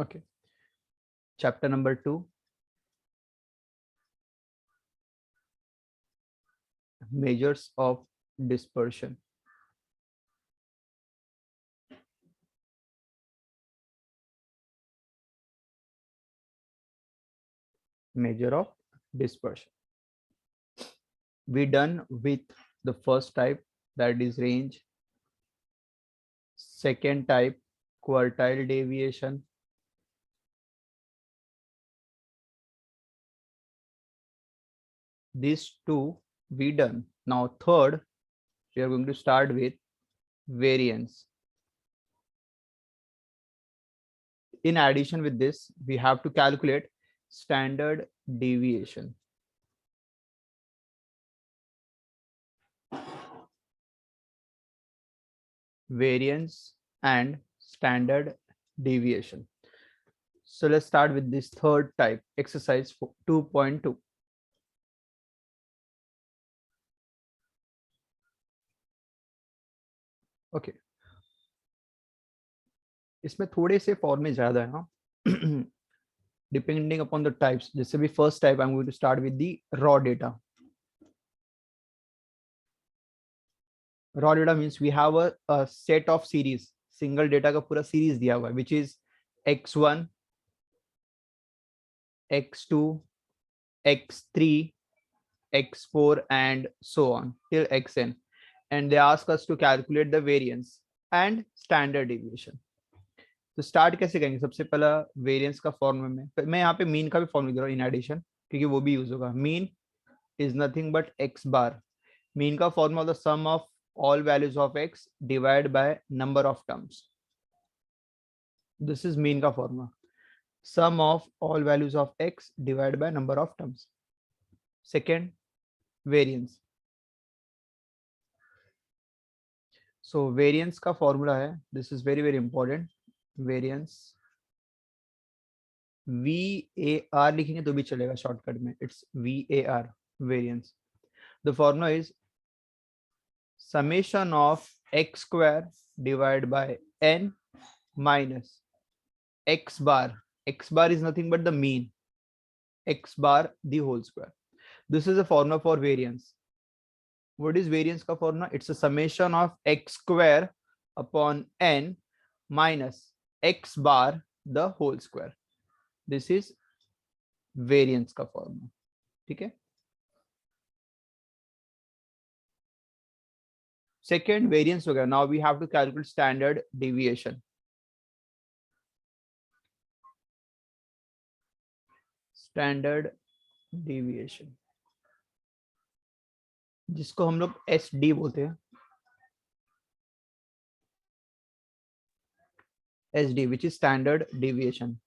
Okay. Chapter number 2, measures of dispersion. Measure of dispersion. We done with the first type, that is range. Second type, quartile deviation. These two we done. Now third, we are going to start with variance. In addition with this, we have to calculate standard deviation. Variance and standard deviation. So let's start with this third type, exercise 2.2. Okay. इसमें थोड़े से फॉर्मे ज्यादा है ना depending upon the types. जैसे भी first type, I'm going to start with the raw data. Raw data means we have a set of series, single data का पूरा series दिया हुआ है, which is x1, x2, x3, x4 and so on till xn, and they ask us to calculate the variance and standard deviation. तो start कैसे करेंगे? सबसे पहला वेरिएंस का फॉर्मूला में मैं यहाँ पे मीन का भी फॉर्मूला दे रहा हूँ इन एडिशन, क्योंकि वो भी यूज होगा. Mean is nothing but x bar. Mean का formula the sum of all values of x divided by number of terms. This is mean का formula. Sum of all values of x divided by number of terms. Second, variance. So variance का formula है, this is very very important. Variance VAR लिखेंगे तो भी चलेगा shortcut में. It's VAR, variance. The formula is summation of x square divided by n minus x bar. X bar is nothing but the mean. X bar the whole square. This is a formula for variance. What is variance का formula? It's a summation of x square upon n minus x bar the whole square. This is variance का formula. ठीक है. Second, variance हो गया. Now we have to calculate standard deviation. Standard deviation जिसको हम लोग SD बोलते हैं. SD which is standard deviation.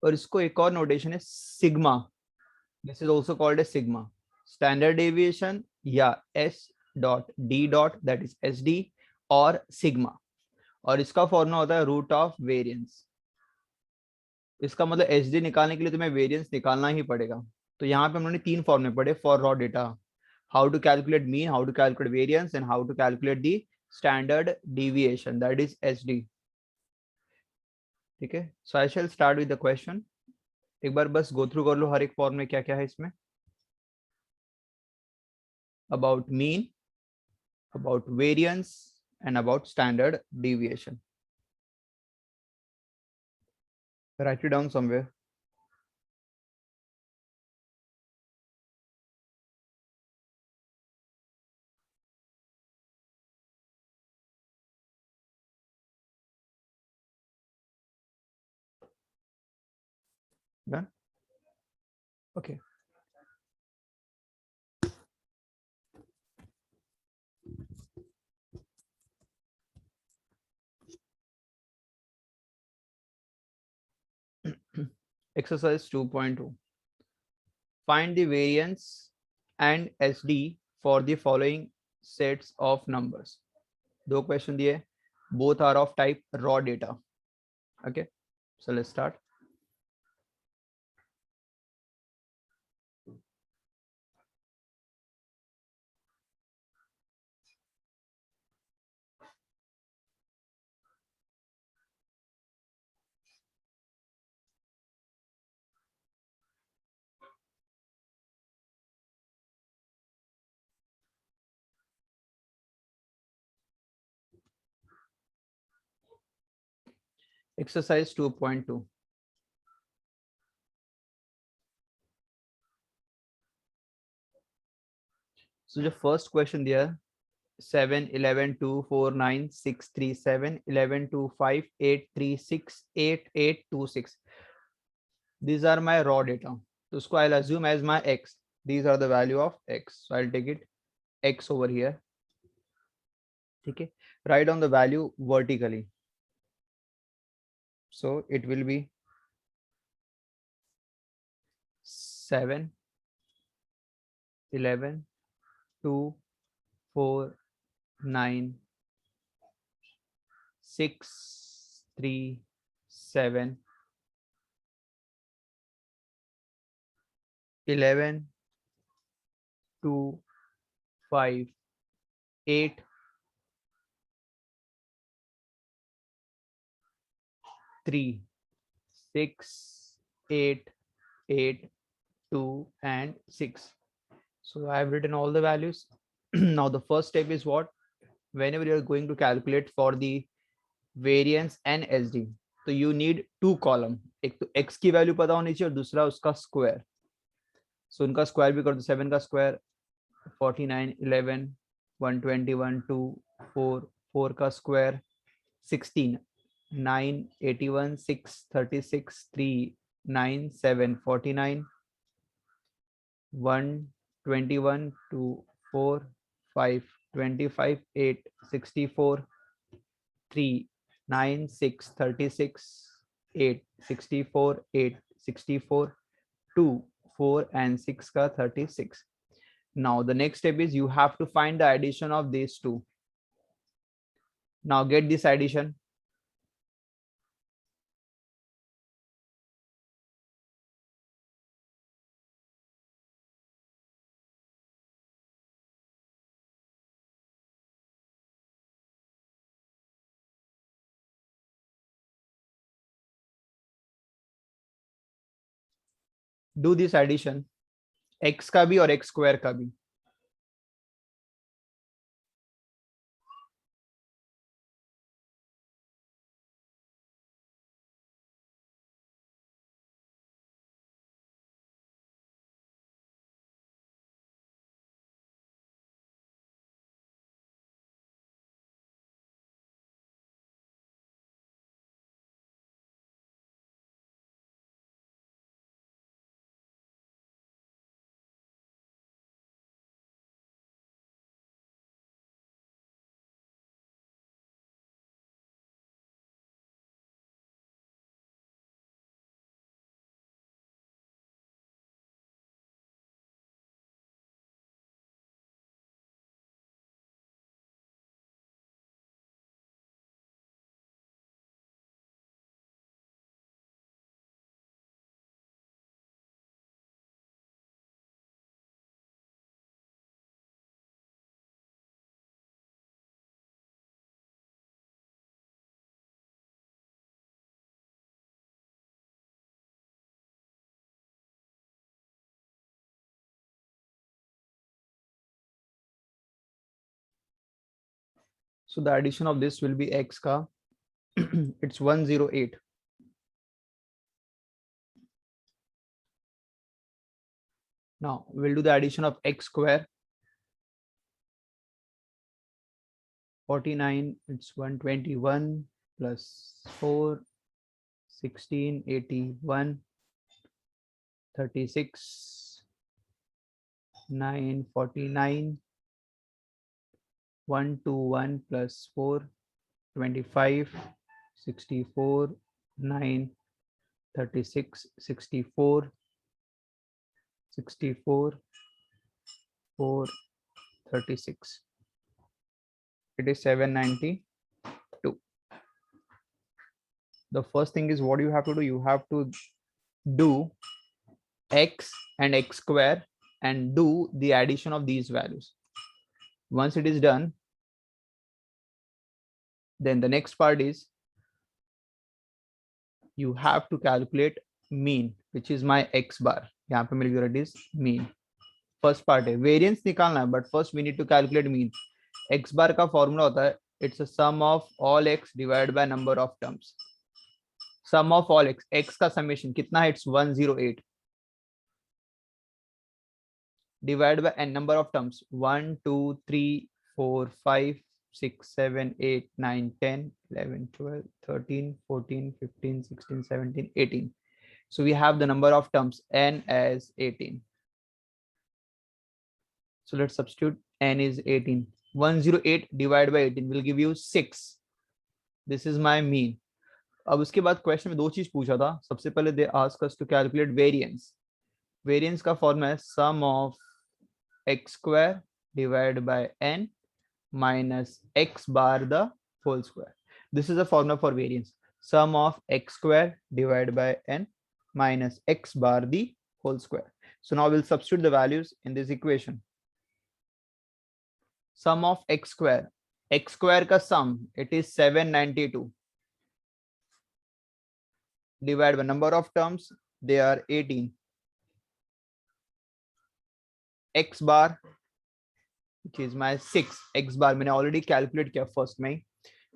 और इसको एक और नोटेशन है sigma. This is also called as sigma. Standard deviation या S dot D dot, that is SD और sigma. और इसका फॉर्मूला होता है रूट ऑफ वेरिएंस. इसका मतलब SD निकालने के लिए तुम्हें वेरिएंस निकालना ही पड़ेगा. तो यहाँ पे हमने तीन फॉर्मूले पढ़े for raw data. How to calculate mean, how to calculate variance and how to calculate the standard deviation, that is SD. ठीक है. So I shall start with the question. एक बार बस गो थ्रू कर लो हर एक फॉर्म में क्या क्या है इसमें. About mean, about variance and about standard deviation. Write it down somewhere. Done? Okay. Exercise 2.2. Find the variance and SD for the following sets of numbers. दो question दिए. Both are of type raw data. Okay. So let's start. Exercise 2.2. So the first question there, 7, 11, 2, 4, 9, 6, 3, 7, 11, 2, 5, 8, 3, 6, 8, 8, 2, 6. These are my raw data. So usko I'll assume as my x. These are the value of x. So I'll take it x over here. Okay. Write down the value vertically. So it will be 7, 11, 2, 4, 9, 6, 3, 7, 11, 2, 5, 8, 3, 6, 8, 8, 2, and 6. So I have written all the values. Now the first step is what? Whenever you are going to calculate for the variance and SD, तो you need two column. एक तो x की value पता होनी चाहिए और दूसरा उसका स्क्वायर. सो उनका स्क्वायर भी कर दो. 7 का स्क्वायर 49, 11, 121, 2, 4, 4 का square 16, 9, 81, 6, 36, 3, 9, 7, 49, 1, 21, 2, 4, 5, 25, 8, 64, 3, 9, 6, 36, 8, 64, 8, 64, 2, 4, and 6 ka 36. Now the next step is you have to find the addition of these two. Now get this addition. Do this addition, x का भी और x square का भी. So the addition of this will be x ka. It's 108. Now we'll do the addition of x square. 49, it's 121 plus 4, 16, 81, 36, 9, 49, 121 plus 4, 25, 64, 9, 36, 64, 64, 4, 36. It is 792. The first thing is what you have to do. You have to do x and x square and do the addition of these values. Once it is done, then the next part is you have to calculate mean, which is my x bar. यहाँ पे मेरी unit is mean. First part है variance निकालना है, but first we need to calculate mean. X bar का formula होता है it's a sum of all x divided by number of terms. Sum of all x, x का summation कितना है, it's 108 divide by n number of terms 1 2 3 4 5 6 7 8 9 10 11 12 13 14 15 16 17 18. So we have the number of terms n as 18. So let's substitute n is 18. 108 divided by 18 will give you 6. This is my mean. अब उसके बाद question में दो चीज पूछा था. सबसे पहले they ask us to calculate variance. Variance का फॉर्मूला है sum of x square divided by n minus x bar the whole square. This is the formula for variance. Sum of x square divided by n minus x bar the whole square. So now we'll substitute the values in this equation. Sum of x square का sum, it is 792 divided by number of terms, they are 18. X bar, which is my 6, x bar मैंने already calculate किया first में,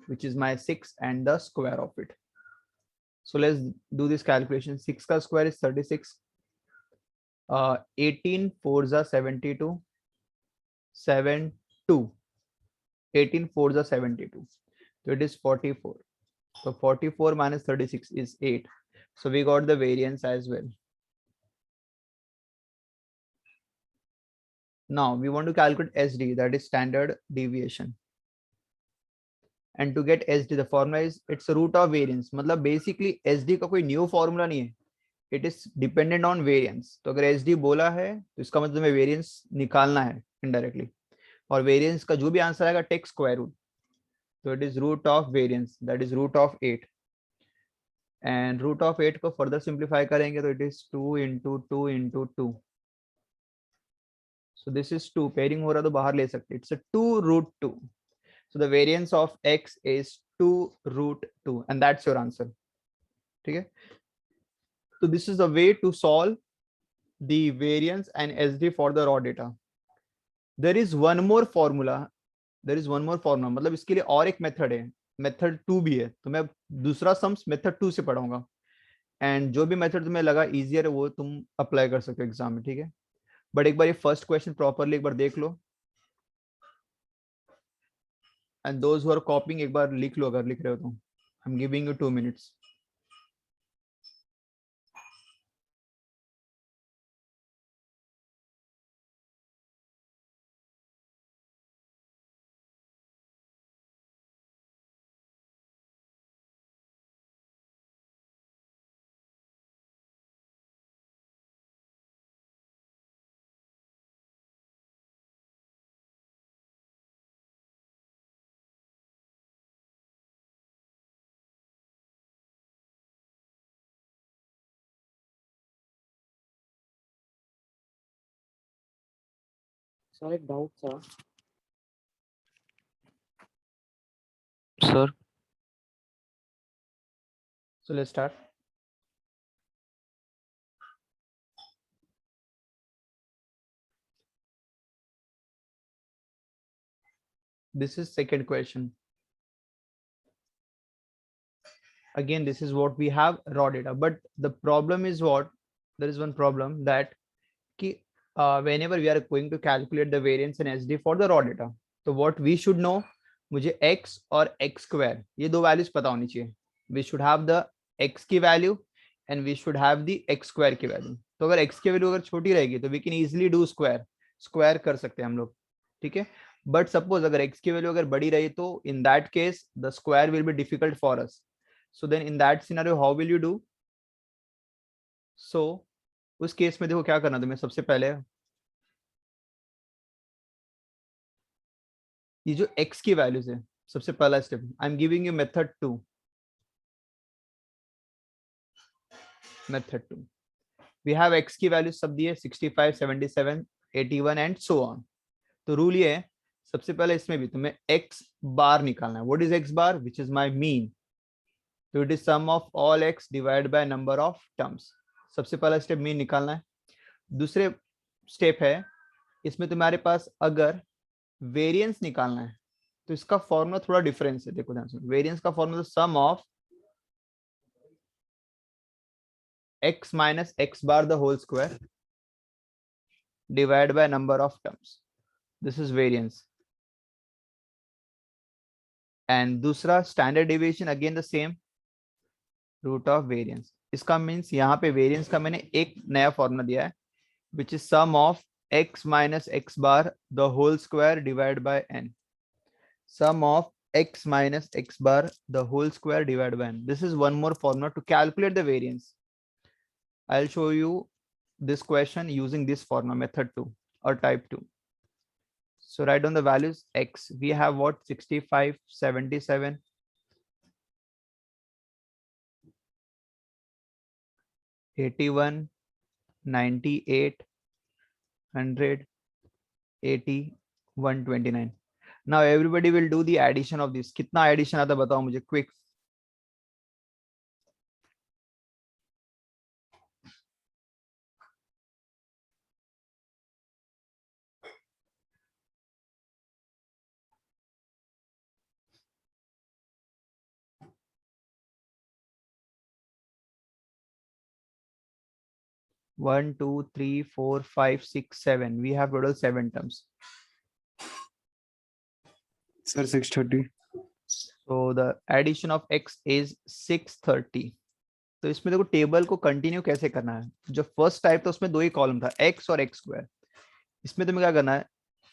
which is my 6 and the square of it. So let's do this calculation. 6 का square is 36. 18 4s are 72. 7 2. 18 4s are 72. So it is 44. So 44 minus 36 is 8. So we got the variance as well. Now we want to calculate SD, that is standard deviation. And to get SD, the formula is it's a root of variance. मतलब basically SD का कोई new formula नहीं है. It is dependent on variance. तो अगर SD बोला है तो इसका मतलब हमें variance निकालना है indirectly. और variance का जो भी आंसर आएगा take square root. So it is root of variance, that is root of 8. And root of 8 को further simplify करेंगे तो it is 2 into 2 into 2. So this is 2. Pairing हो रहा तो बाहर ले सकते. It's a 2 root 2. So the variance of x is 2 root 2 and that's your answer. ठीक है. So this is the way to solve the variance and SD for the raw data. There is one more formula. मतलब इसके लिए और एक method है. Method 2 भी है. तो मैं दूसरा सम्स मेथड 2 से पढ़ाऊंगा. एंड जो भी मेथड तुम्हें लगा इजियर है वो तुम अप्लाई कर सकते हो एग्जाम में. ठीक है. बट एक बार ये फर्स्ट क्वेश्चन प्रॉपरली एक बार देख लो. And those who are copying एक बार लिख लो अगर लिख रहे हो तो. I am giving you 2 minutes. Sir एक डाउट था sir. So let's start. This is second question. Again, this is what we have raw data, but the problem is what? There is one problem that whenever we are going to calculate the variance in SD for the raw data, so what we should know, मुझे x और x square ये दो values पता होनी चाहिए. We should have the x की value and we should have the x square की value. तो अगर x की value अगर छोटी रहेगी तो we can easily do square कर सकते हैं हम लोग. ठीक है. But suppose अगर x की value अगर बड़ी रही तो in that case the square will be difficult for us. So then in that scenario how will you do? So उस केस में देखो क्या करना तुम्हें. सबसे पहले ये जो x की वैल्यूज है, सबसे पहला step I am giving you method 2. Method 2 we have x की वैल्यूज सब दिए 65 77 81 एंड सो ऑन. तो रूल ये है सबसे पहले इसमें भी तुम्हें x बार निकालना है. व्हाट इज x बार? Which is my mean. तो it is sum of all x divide by number of terms. सबसे पहला स्टेप मीन निकालना है. दूसरे स्टेप है इसमें तुम्हारे पास अगर वेरिएंस निकालना है तो इसका फॉर्मूला थोड़ा डिफरेंस है. देखो ध्यान से. वेरिएंस का formula sum of x minus x bar the whole square divided by number of terms. This is variance. And दूसरा standard deviation again the same, root of variance. इसका means यहाँ पे variance का मैंने एक नया formula दिया है, which is sum of x minus x bar the whole square divided by n. Sum of x minus x bar the whole square divided by n. This is one more formula to calculate the variance. I'll show you this question using this formula, method 2 or type 2. So write down the values. X, we have what? 65, 77, 81, 98, 100, 80, 129. Now everybody will do the addition of this. कितना addition आता बताओ मुझे quick. One, two, three, four, five, six, seven. We have total 7 terms. Sir, 630. So the addition of x is 630. तो इसमें देखो table को continue कैसे करना है. जो फर्स्ट टाइप था उसमें 2 ही कॉलम था, x और x स्क्वायर. इसमें तुम्हें क्या करना है,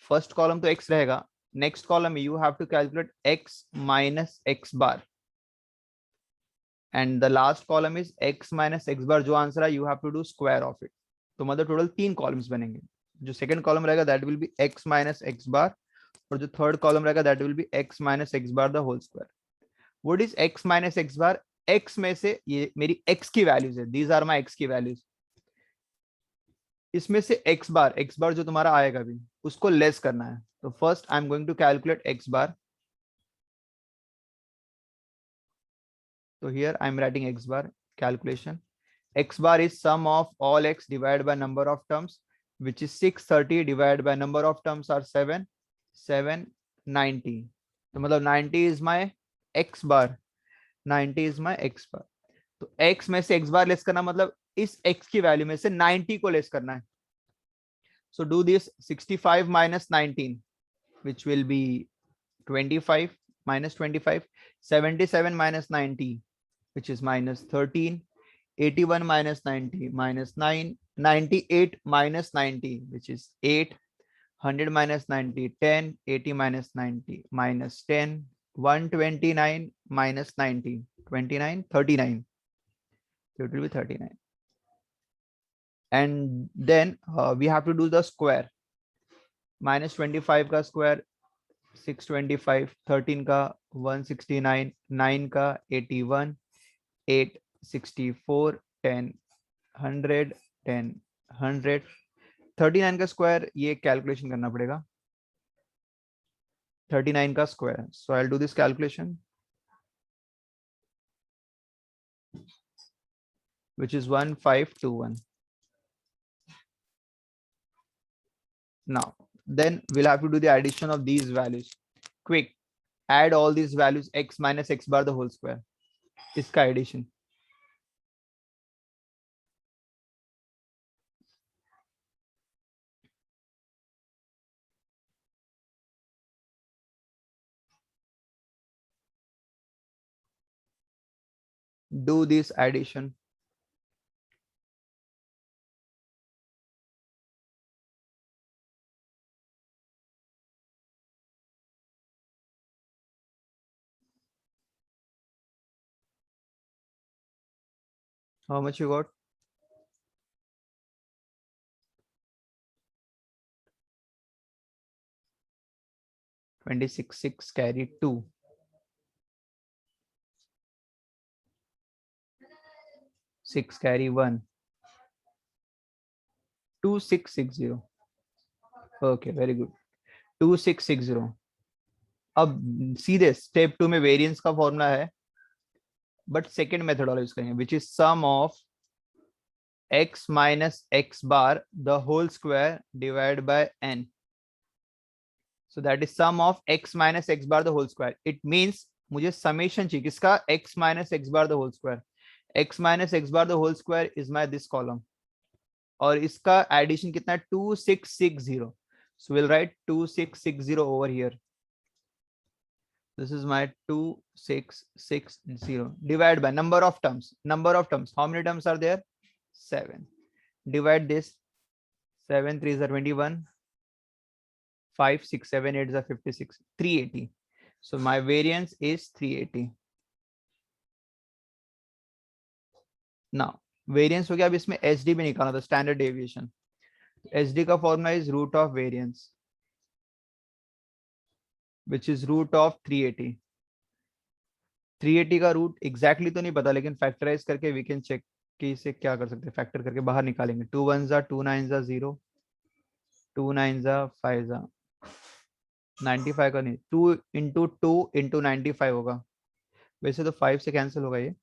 फर्स्ट कॉलम तो x रहेगा, नेक्स्ट कॉलम में you have to calculate x minus x bar and the last column is x minus x bar. जो आंसर है you have to do square of it. तो मतलब टोटल 3 कॉलम्स बनेंगे. जो second column रहेगा that will be x minus x bar और जो third column रहेगा that will be x minus x bar the whole square. What is x minus x bar? x में से ये मेरी x की वैल्यूज है, दीज आर माय x की वैल्यूज. इसमें से x बार जो तुम्हारा आएगा भी उसको लेस करना है. तो first I am going to calculate x bar. So here I am writing x bar calculation. X bar is sum of all x divided by number of terms, which is 630 divided by number of terms are 7, 790. तो मतलब 90 is my x bar. 90 is my x bar. तो x में से x bar less करना मतलब इस x की value में से 90 को लेस करना है. So do this 65 minus 19, which will be 25 minus 25, 77 minus 90, which is minus 13, 81 minus 90 minus 9, 98 minus 90, which is 8, 100 minus 90, 10, 80 minus 90 minus 10, 129 minus 90, 29, 39. So it will be 39. And then we have to do the square. Minus 25 का square 625, 13 का 169, 9 का 81, 8 64, 10 100, 10 100, 39 का square ये calculation करना पड़ेगा. 39 का square. So I will do this calculation which is 1521. Now then we'll have to do the addition of these values. Quick, add all these values x minus x bar the whole square. इसका addition. Do this addition. How much you got? (26) carry 2. 6 carry 1. 2660. Okay, very good. 2660. अब सीधे step 2 में variance का formula है but second methodology करेंगे which is sum of x minus x bar the whole square divided by n. So that is sum of x minus x bar the whole square. It means मुझे summation चाहिए किसका? x minus x bar the whole square. x minus x bar the whole square is my this column, और इसका addition कितना है 2660. So we'll write 2660 over here. This is my 2660 divided by number of terms. Number of terms. How many terms are there? 7. Divide this. 7 3s are 21. 5 6 7 8s are 56. 380. So my variance is 380. Now variance हो गया. अब इसमें SD भी निकालना था, standard deviation. SD का formula is root of variance which is root of 380. 380 का root exactly तो नहीं पता, लेकिन फैक्टराइज करके वी कैन चेक कि इसे क्या कर सकते हैं. फैक्टर करके बाहर निकालेंगे. 2 1s are 2 9s are 0, 2 9s are 5s are 95 का नहीं, 2 into 2 into 95 होगा. वैसे तो 5 से कैंसिल होगा ये.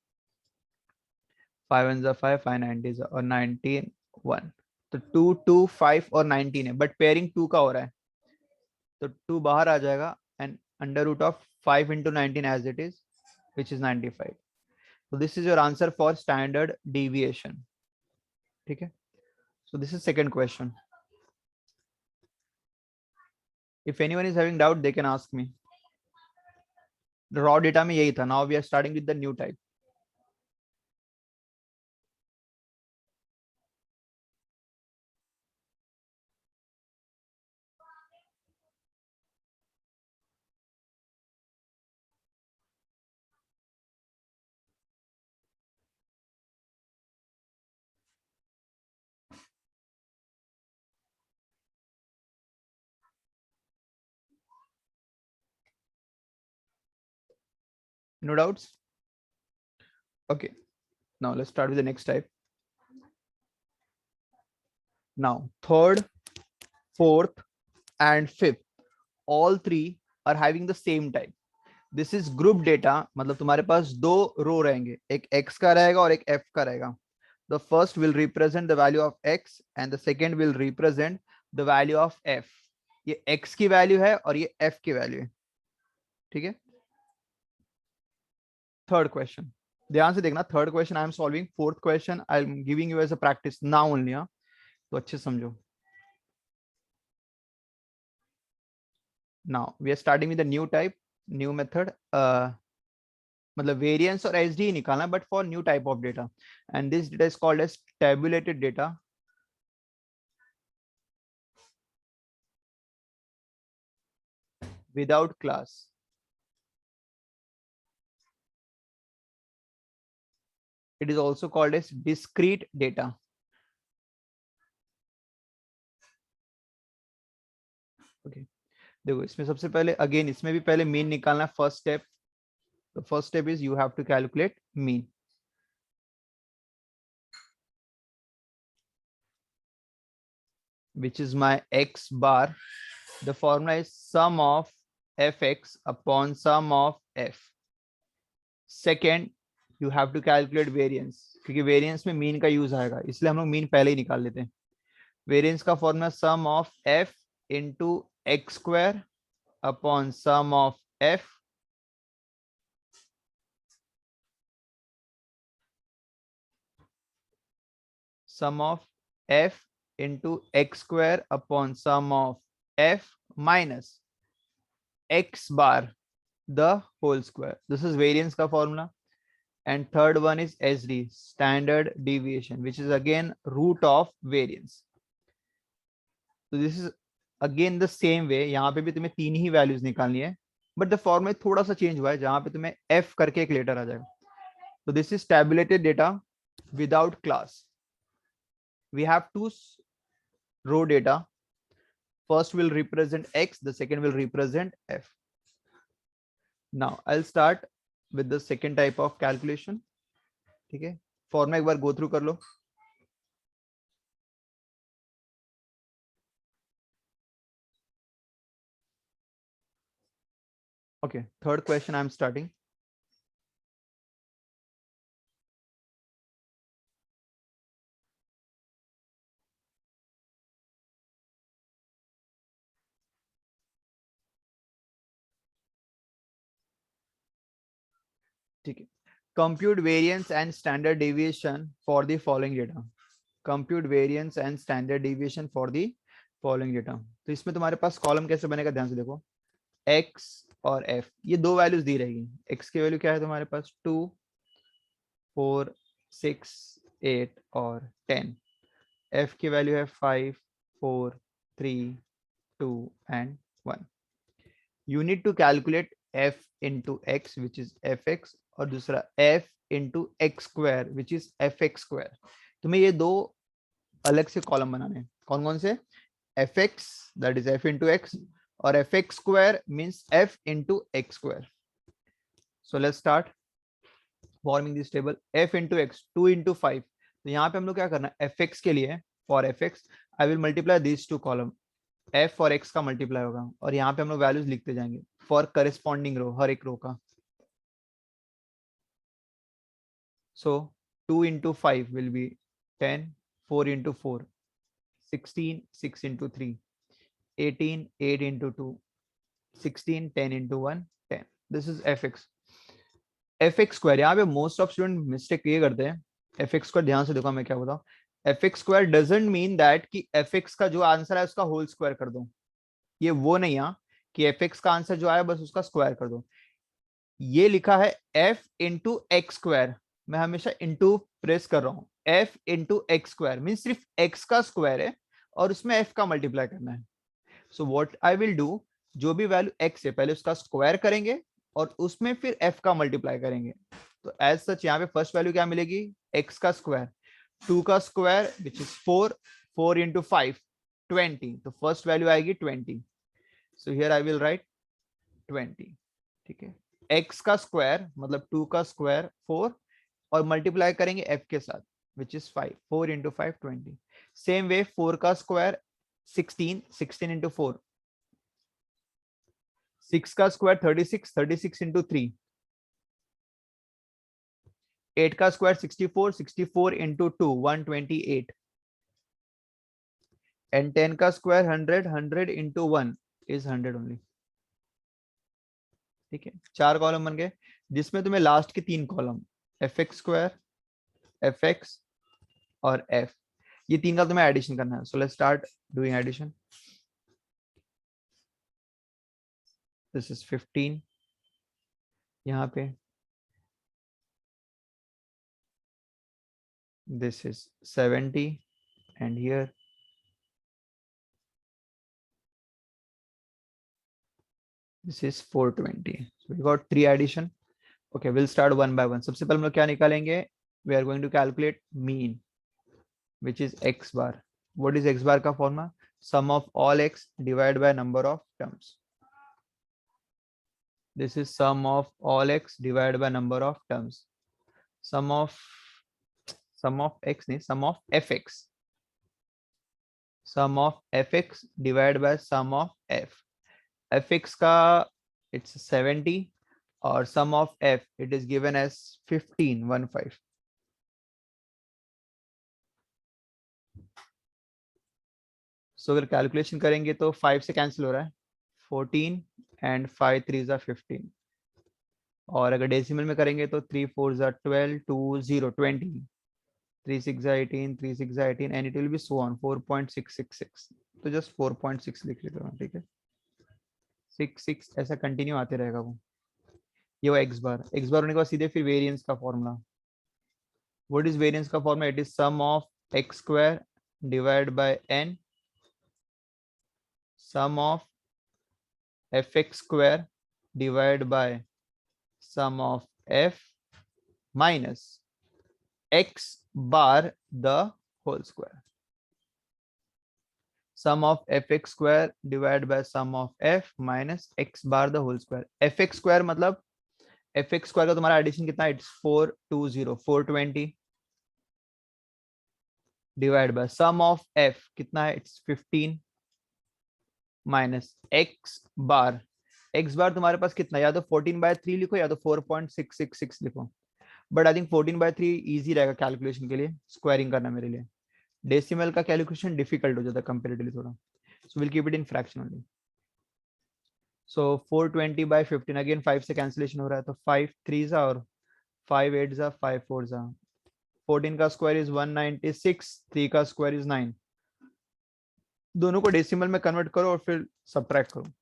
5 1s are 5, 5 90s are, और 19 1. तो 2 2 5 और 19 है, बट पेयरिंग 2 का हो रहा है तो 2 बाहर आ जाएगा and under root of 5 into 19 as it is, which is 95. So this is your answer for standard deviation. ठीक है. So this is second question. If anyone is having doubt, they can ask me. The raw data में यही था. Now we are starting with the new type. No doubts? Okay. Now let's start with the next type. Now third, fourth, and fifth, all three are having the same type. This is group data. मतलब तुम्हारे पास दो रो रहेंगे, एक x का रहेगा और एक f का रहेगा. The first will represent the value of x and the second will represent the value of f. ये x की वैल्यू है और ये f की वैल्यू है. ठीक है. थर्ड क्वेश्चन ध्यान से देखना. Third question I am solving. Fourth question I am giving you as a practice now only. तो अच्छे समझो. Now we are starting with a new type, new method. मतलब वेरिएंस और एसडी निकालना, but for new type of data, and this data is called as tabulated data without class. It is also called as discrete data. Okay. देखो इसमें सबसे पहले again इसमें भी पहले मीन निकालना. First step, the first step is you have to calculate mean. Which is my x bar. The formula is sum of fx upon sum of f. Second, you have to calculate variance, क्योंकि variance में mean का use आएगा, इसलिए हम लोग mean पहले ही निकाल लेते हैं. वेरिएंस का formula sum of f into x square upon sum of f sum of f into x square upon sum of f minus x bar the whole square. This is variance का formula. And third one is SD, standard deviation, which is again root of variance. So this is again the same way. यहाँ पे भी तुम्हें तीन ही values निकालनी है, but the format थोड़ा सा change हुआ है, जहाँ पे तुम्हें f करके एक लेटर आ जाएगा. So this is tabulated data without class. We have two row data. First will represent x, the second will represent f. Now I'll start with the second type of calculation. ठीक है. Formula एक बार go through कर लो. Okay, third question I'm starting. ठीक है. compute variance and standard deviation for the following data. Compute variance and standard deviation for the following data. तो इसमें तुम्हारे पास column कैसे बनेगा, ध्यान से देखो. x और f, ये दो वैल्यूज दी रहेगी. x की वैल्यू क्या है तुम्हारे पास, 2, 4, 6, 8 और 10. f की वैल्यू है 5, 4, 3, 2 and 1. You need to calculate f into x which is fx और दूसरा f into x square which is fx square. तुम्हें ये दो अलग से कॉलम बनाने हैं. कौन कौन से, fx that is f into x और fx square means f into x square. So let's start forming this table. f into x 2 into 5. तो यहाँ पे हम लोग क्या करना है, fx के लिए for fx I will multiply these two column. f और x का मल्टीप्लाई होगा और यहाँ पे हम लोग वैल्यूज लिखते जाएंगे फॉर करेस्पॉन्डिंग रो, हर एक रो का. सो 2 into 5 will be 10, 4 into 4 16, 6 into 3 18, 8 into 2 16, 10 into 1 10. This is fx. fx square, यहाँ पे मोस्ट ऑफ स्टूडेंट मिस्टेक ये करते हैं. fx स्क्वायर ध्यान से देखो मैं क्या बताऊं. fx square doesn't mean that कि fx का जो आंसर है उसका होल स्क्वायर कर दो. ये वो नहीं है कि fx का आंसर जो आया बस उसका स्क्वायर कर दो. ये लिखा है f इंटू एक्स स्क्वायर. मैं हमेशा इंटू प्रेस कर रहा हूं. f into x square mean सिर्फ x का स्क्वायर है और उसमें f का मल्टीप्लाई करना है. So what I will do, जो भी वैल्यू x है पहले उसका स्क्वायर करेंगे और उसमें फिर f का मल्टीप्लाई करेंगे. तो एज सच यहाँ पे फर्स्ट वैल्यू क्या मिलेगी, x का स्क्वायर, 2 का स्क्वायर विच इज 4, 4 इंटू 5 20. तो फर्स्ट वैल्यू आएगी 20. So here I will write 20. ठीक है, x का स्क्वायर मतलब 2 का स्क्वायर 4 और मल्टीप्लाई करेंगे f के साथ which is 5, 4 into 5 20. Same way 4 का स्क्वायर 16, 16 इंटू 4, 6 का स्क्वायर 36, 36 इंटू 3, 8 का स्क्वायर 64, 64 इंटू 2 128 एंड 10 का स्क्वायर 100, 100 इंटू 1 इज 100 ओनली. ठीक है, 4 कॉलम बन गए जिसमें तुम्हें लास्ट के 3 कॉलम fx स्क्वायर, fx और f, ये 3 का तुम्हें एडिशन करना है. So let's start doing addition. This is 15, यहाँ पे this is 70 and here this is 420. So we got 3 addition. Okay, we'll start one by one. सबसे पहले हम लोग क्या निकालेंगे, we are going to calculate mean which is x bar. What is x bar का formula, sum of all x divided by number of terms. This is sum of all x divided by number of terms. Sum of x नहीं, sum of fx. Sum of fx divided by sum of f. fx का it's 70 और sum of f it is given as 15, 15. So अगर calculation करेंगे तो 5 से cancel हो रहा है, 14 एंड 5 3 जा 15. और अगर डेसिमल में करेंगे तो 3 4 जा 12, 2 0 20, 3 6 जा 18, 3 6 जा 18 and it will be so on 4.666. तो जस्ट 4.6 लिख लेता हूँ. ठीक है, 6 6 ऐसा कंटिन्यू आते रहेगा वो. ये वो एक्स बार होने के बाद सीधे फिर वेरिएंस का फॉर्मूला. व्हाट इज वेरिएंस का formula, it is sum of x square divide by n, sum of fx square divided by sum of f minus x bar the whole square. Sum of fx square divided by sum of f minus x bar the whole square. fx square मतलब fx square का तुम्हारा addition कितना है, it's 420, 420 divided by sum of f कितना है, it's 15 minus x bar. x बार तुम्हारे पास कितना, या तो 14/3 लिखो या तो 4.666 लिखो. बट आई थिंक 14/3 इजी रहेगा कैलकुलेशन के लिए, स्क्वायरिंग करना मेरे लिए. डेसिमल का कैलकुलेशन डिफिकल्ट हो जाता है कंपैरेटिवली थोड़ा. So will keep it in fraction only. So 420/15 again 5 से कैंसिलेशन हो रहा है तो 5 3 और 5 8s are 5 4s are 14 का स्क्वायर इज 196, 3 का स्क्वायर इज 9। दोनों को डेसिमल में कन्वर्ट करो और फिर सब्ट्रैक्ट करो।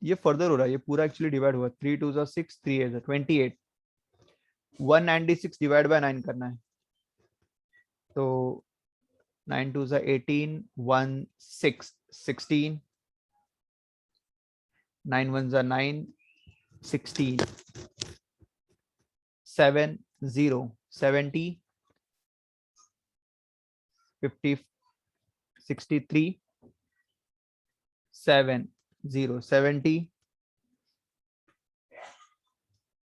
ये फर्दर हो रहा है, ये पूरा एक्चुअली डिवाइड हुआ। 3 2s are 6, 3 8s are 28। 196 divide by 9 करना है, तो 9 2s are 18, 1 6 16, 9 1s are 9, 16, 7 0 70, 50 63, 7 0 70।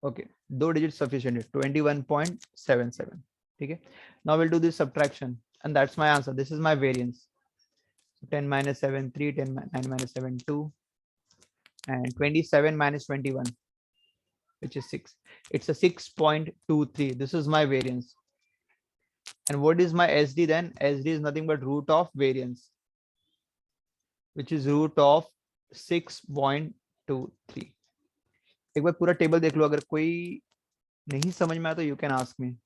Okay, 2 digit sufficient है, 21.77। ठीक है, now will do this subtraction and that's my answer. This is my variance. 10 minus 7 3, 10 9 minus 7 2, and 27 minus 21, which is 6. It's a 6.23. This is my variance. And what is my SD then? SD is nothing but root of variance, which is root of 6.23. एक बार पूरा table देख लो, अगर कोई नहीं समझ में आया तो you can ask me.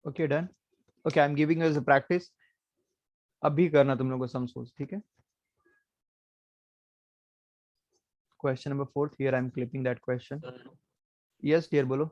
Okay done. Okay, I am giving you as a practice. अभी करना तुम लोगों को सम सोल्व, ठीक है। Question number 4, here I am clipping that question. Yes dear, बोलो।